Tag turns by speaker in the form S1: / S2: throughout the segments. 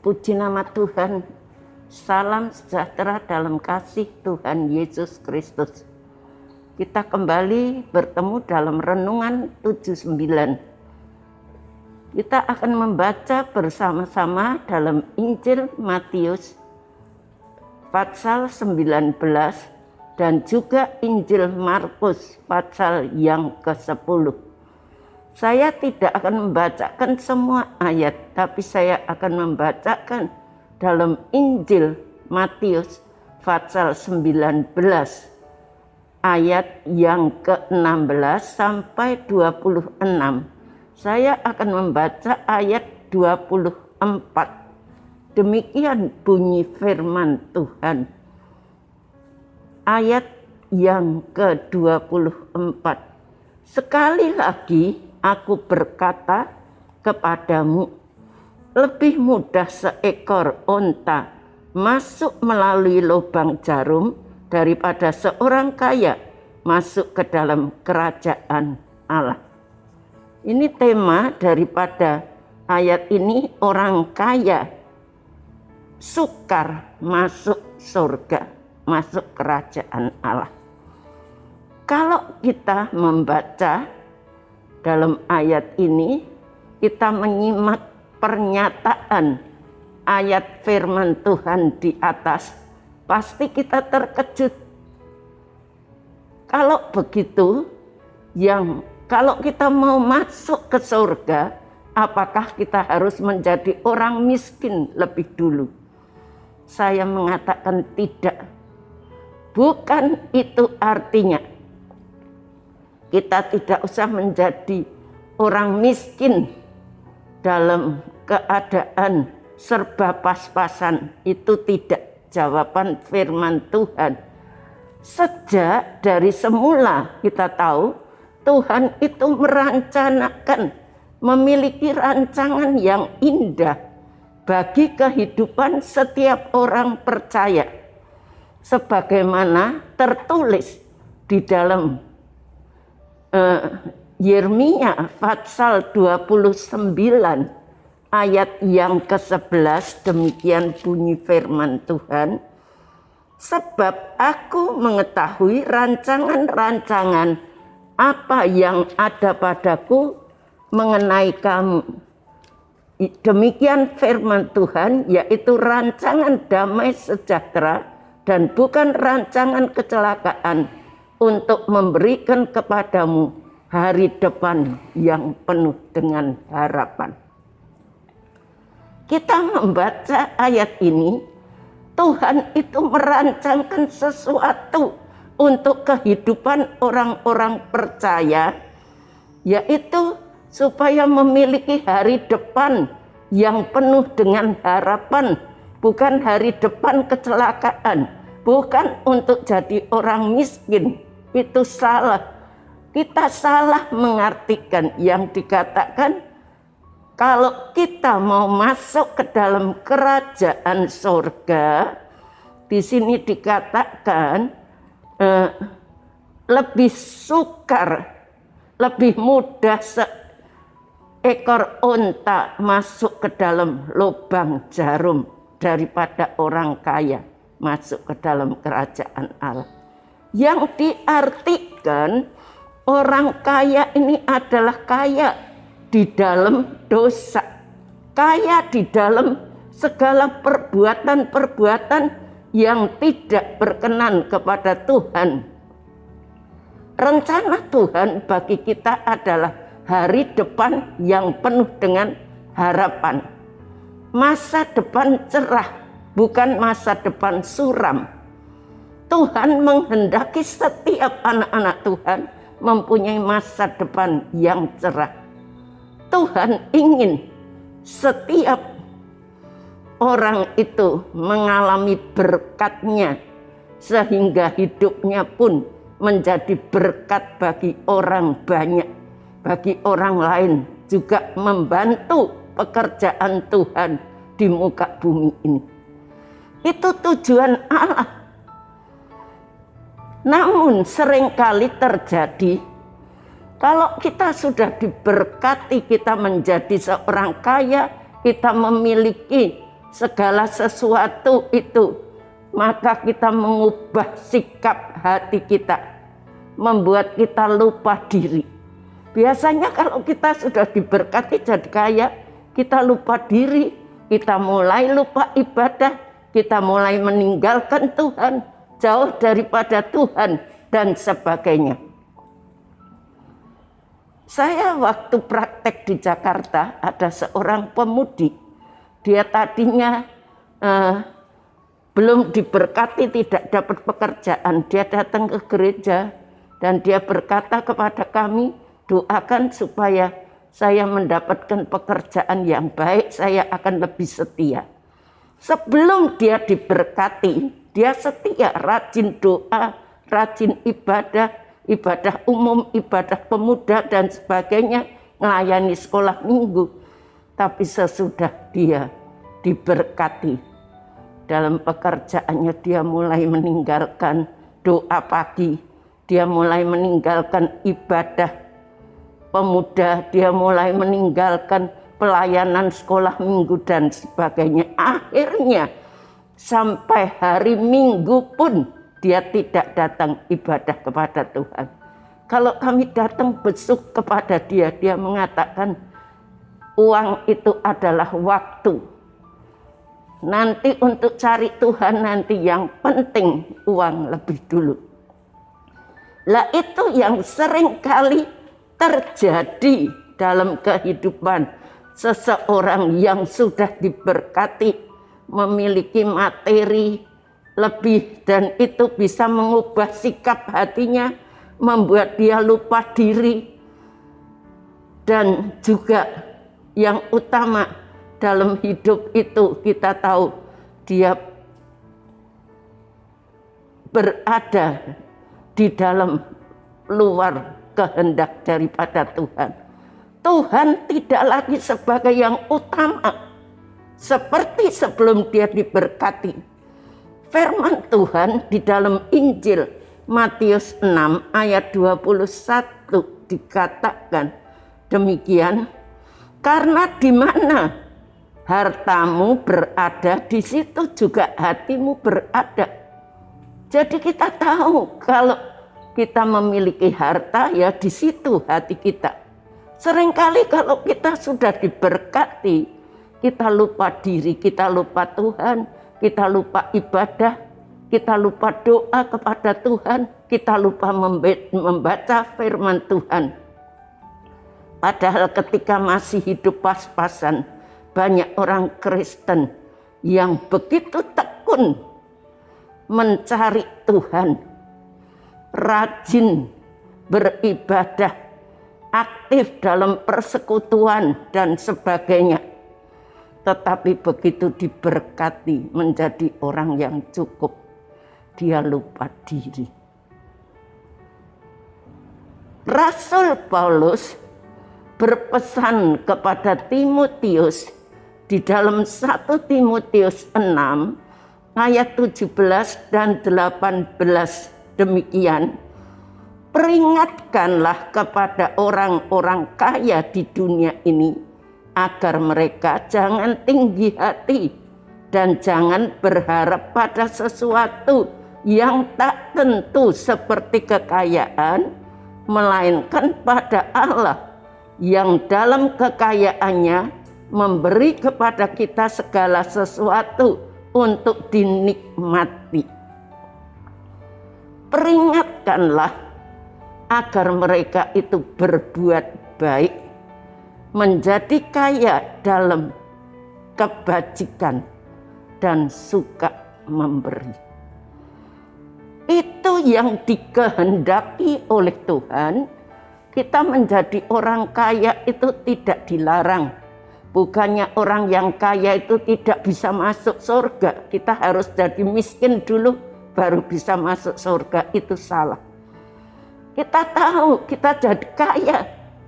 S1: Puji nama Tuhan. Salam sejahtera dalam kasih Tuhan Yesus Kristus. Kita kembali bertemu dalam renungan 79. Kita akan membaca bersama-sama dalam Injil Matius pasal 19 dan juga Injil Markus pasal yang ke-10. Saya tidak akan membacakan semua ayat, tapi saya akan membacakan dalam Injil Matius pasal 19 ayat yang ke-16 sampai 26. Saya akan membaca ayat 24. Demikian bunyi firman Tuhan. Ayat yang ke-24. Sekali lagi aku berkata kepadamu, lebih mudah seekor onta masuk melalui lubang jarum daripada seorang kaya masuk ke dalam kerajaan Allah. Ini tema daripada ayat ini, orang kaya sukar masuk surga, masuk kerajaan Allah. Kalau kita membaca dalam ayat ini, kita menyimak pernyataan ayat firman Tuhan di atas, pasti kita terkejut. Kalau begitu, kalau kita mau masuk ke surga, apakah kita harus menjadi orang miskin lebih dulu? Saya mengatakan tidak. Bukan itu artinya. Kita tidak usah menjadi orang miskin dalam keadaan serba pas-pasan. Itu tidak jawaban firman Tuhan. Sejak dari semula kita tahu Tuhan itu merencanakan, memiliki rancangan yang indah bagi kehidupan setiap orang percaya. Sebagaimana tertulis di dalam Yeremia pasal 29 ayat yang ke-11, demikian bunyi firman Tuhan. Sebab aku mengetahui rancangan-rancangan apa yang ada padaku mengenai kamu. Demikian firman Tuhan, yaitu rancangan damai sejahtera dan bukan rancangan kecelakaan, untuk memberikan kepadamu hari depan yang penuh dengan harapan. Kita membaca ayat ini, Tuhan itu merancangkan sesuatu untuk kehidupan orang-orang percaya, yaitu supaya memiliki hari depan yang penuh dengan harapan, bukan hari depan kecelakaan, bukan untuk jadi orang miskin. Itu salah. Kita salah mengartikan yang dikatakan kalau kita mau masuk ke dalam kerajaan surga. Di sini dikatakan lebih sukar, lebih mudah seekor onta masuk ke dalam lubang jarum daripada orang kaya masuk ke dalam kerajaan Allah. Yang diartikan orang kaya ini adalah kaya di dalam dosa, kaya di dalam segala perbuatan-perbuatan yang tidak berkenan kepada Tuhan. Rencana Tuhan bagi kita adalah hari depan yang penuh dengan harapan, masa depan cerah, bukan masa depan suram. Tuhan menghendaki setiap anak-anak Tuhan mempunyai masa depan yang cerah. Tuhan ingin setiap orang itu mengalami berkat-Nya, sehingga hidupnya pun menjadi berkat bagi orang banyak, bagi orang lain, juga membantu pekerjaan Tuhan di muka bumi ini. Itu tujuan Allah. Namun seringkali terjadi, kalau kita sudah diberkati, kita menjadi seorang kaya, kita memiliki segala sesuatu itu, maka kita mengubah sikap hati kita, membuat kita lupa diri. Biasanya kalau kita sudah diberkati jadi kaya, kita lupa diri, kita mulai lupa ibadah, kita mulai meninggalkan Tuhan, jauh daripada Tuhan dan sebagainya. Saya waktu praktek di Jakarta, ada seorang pemudi. Dia tadinya belum diberkati, tidak dapat pekerjaan. Dia datang ke gereja dan dia berkata kepada kami, doakan supaya saya mendapatkan pekerjaan yang baik, saya akan lebih setia. Sebelum dia diberkati, dia setia, rajin doa, rajin ibadah, ibadah umum, ibadah pemuda dan sebagainya, melayani sekolah minggu. Tapi sesudah dia diberkati dalam pekerjaannya, dia mulai meninggalkan doa pagi, dia mulai meninggalkan ibadah pemuda, dia mulai meninggalkan pelayanan sekolah minggu dan sebagainya. Akhirnya sampai hari Minggu pun dia tidak datang ibadah kepada Tuhan. Kalau kami datang besuk kepada dia, dia mengatakan uang itu adalah waktu. Nanti untuk cari Tuhan nanti, yang penting uang lebih dulu. Lah itu yang sering kali terjadi dalam kehidupan seseorang yang sudah diberkati, memiliki materi lebih, dan itu bisa mengubah sikap hatinya, membuat dia lupa diri. Dan juga yang utama dalam hidup itu, kita tahu dia berada di dalam luar kehendak daripada Tuhan. Tuhan tidak lagi sebagai yang utama seperti sebelum dia diberkati. Firman Tuhan di dalam Injil Matius 6 ayat 21 dikatakan demikian, karena di mana hartamu berada, di situ juga hatimu berada. Jadi kita tahu kalau kita memiliki harta, ya di situ hati kita. Seringkali kalau kita sudah diberkati, kita lupa diri, kita lupa Tuhan, kita lupa ibadah, kita lupa doa kepada Tuhan, kita lupa membaca firman Tuhan. Padahal ketika masih hidup pas-pasan, banyak orang Kristen yang begitu tekun mencari Tuhan, rajin beribadah, aktif dalam persekutuan dan sebagainya. Tetapi begitu diberkati menjadi orang yang cukup, dia lupa diri. Rasul Paulus berpesan kepada Timotius di dalam 1 Timotius 6 ayat 17 dan 18 demikian. Peringatkanlah kepada orang-orang kaya di dunia ini agar mereka jangan tinggi hati dan jangan berharap pada sesuatu yang tak tentu seperti kekayaan, melainkan pada Allah yang dalam kekayaannya memberi kepada kita segala sesuatu untuk dinikmati. Peringatkanlah agar mereka itu berbuat baik, menjadi kaya dalam kebajikan dan suka memberi. Itu yang dikehendaki oleh Tuhan. Kita menjadi orang kaya itu tidak dilarang. Bukannya orang yang kaya itu tidak bisa masuk surga. Kita harus jadi miskin dulu baru bisa masuk surga. Itu salah. Kita tahu kita jadi kaya,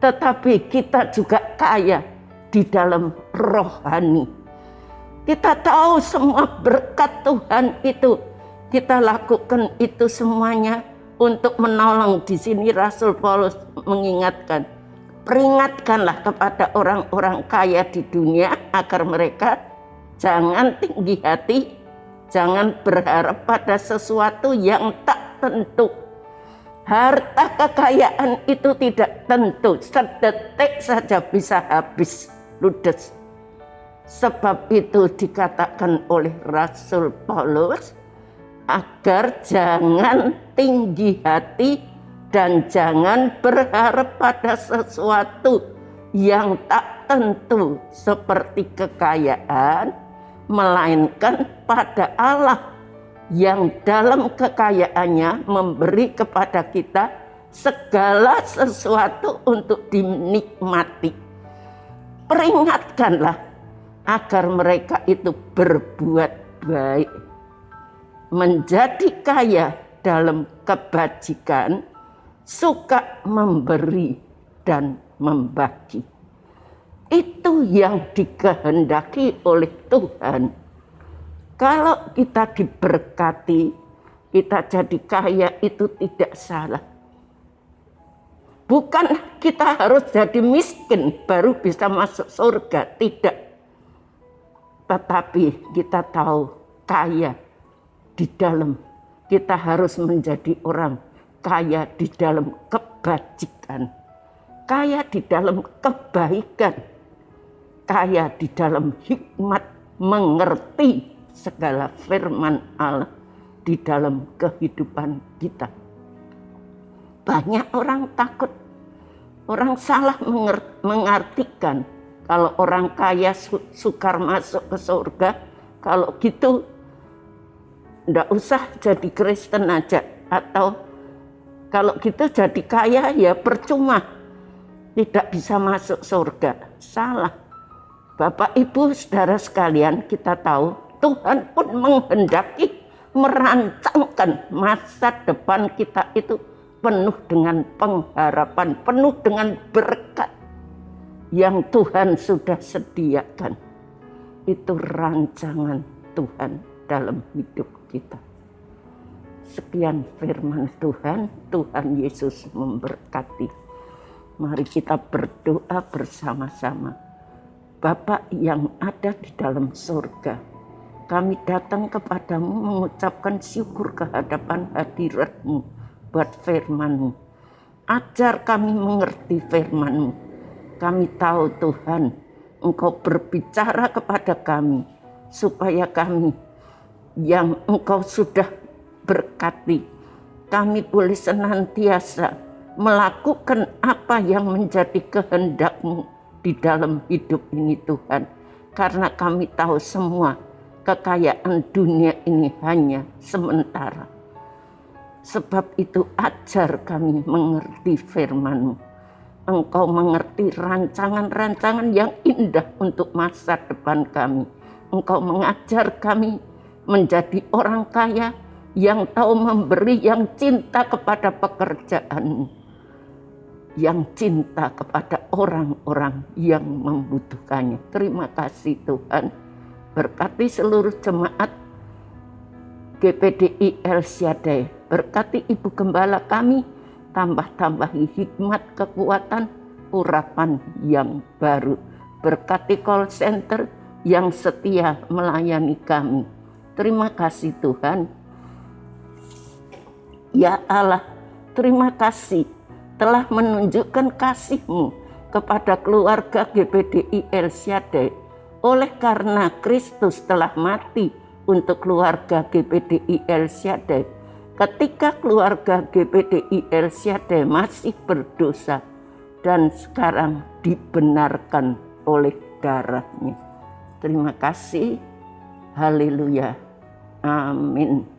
S1: tetapi kita juga kaya di dalam rohani. Kita tahu semua berkat Tuhan itu, kita lakukan itu semuanya untuk menolong. Di sini Rasul Paulus mengingatkan, peringatkanlah kepada orang-orang kaya di dunia agar mereka Jangan tinggi hati, jangan berharap pada sesuatu yang tak tentu. Harta kekayaan itu tidak tentu, sedetik saja bisa habis, ludes. Sebab itu dikatakan oleh Rasul Paulus agar jangan tinggi hati dan jangan berharap pada sesuatu yang tak tentu seperti kekayaan, melainkan pada Allah yang dalam kekayaannya memberi kepada kita segala sesuatu untuk dinikmati. Peringatkanlah agar mereka itu berbuat baik, menjadi kaya dalam kebajikan, suka memberi dan membagi. Itu yang dikehendaki oleh Tuhan. Kalau kita diberkati, kita jadi kaya, itu tidak salah. Bukan kita harus jadi miskin baru bisa masuk surga, tidak. Tetapi kita tahu kaya di dalam, kita harus menjadi orang kaya di dalam kebajikan, kaya di dalam kebaikan, kaya di dalam hikmat, mengerti segala firman Allah di dalam kehidupan kita. Banyak orang takut, orang salah mengartikan kalau orang kaya sukar masuk ke surga. Kalau gitu ndak usah jadi Kristen aja, atau kalau gitu jadi kaya ya percuma, tidak bisa masuk surga. Salah. Bapak Ibu saudara sekalian, kita tahu Tuhan pun menghendaki merancangkan masa depan kita itu penuh dengan pengharapan, penuh dengan berkat yang Tuhan sudah sediakan. Itu rancangan Tuhan dalam hidup kita. Sekian firman Tuhan, Tuhan Yesus memberkati. Mari kita berdoa bersama-sama. Bapa yang ada di dalam surga, kami datang kepadamu mengucapkan syukur kehadapan hadirat-Mu buat firman-Mu. Ajar kami mengerti firman-Mu. Kami tahu Tuhan, Engkau berbicara kepada kami supaya kami yang Engkau sudah berkati, kami boleh senantiasa melakukan apa yang menjadi kehendak-Mu di dalam hidup ini Tuhan. Karena kami tahu semua kekayaan dunia ini hanya sementara. Sebab itu ajar kami mengerti firman-Mu. Engkau mengerti rancangan-rancangan yang indah untuk masa depan kami. Engkau mengajar kami menjadi orang kaya yang tahu memberi, yang cinta kepada pekerjaan-Mu, yang cinta kepada orang-orang yang membutuhkannya. Terima kasih Tuhan. Berkati seluruh jemaat GPDI El Shaddai. Berkati Ibu Gembala kami, tambah-tambahi hikmat, kekuatan, urapan yang baru. Berkati call center yang setia melayani kami. Terima kasih Tuhan. Ya Allah, terima kasih telah menunjukkan kasih-Mu kepada keluarga GPDI El Shaddai. Oleh karena Kristus telah mati untuk keluarga GPDI El Shaddai. Ketika keluarga GPDI El Shaddai masih berdosa dan sekarang dibenarkan oleh darah-Nya. Terima kasih. Haleluya. Amin.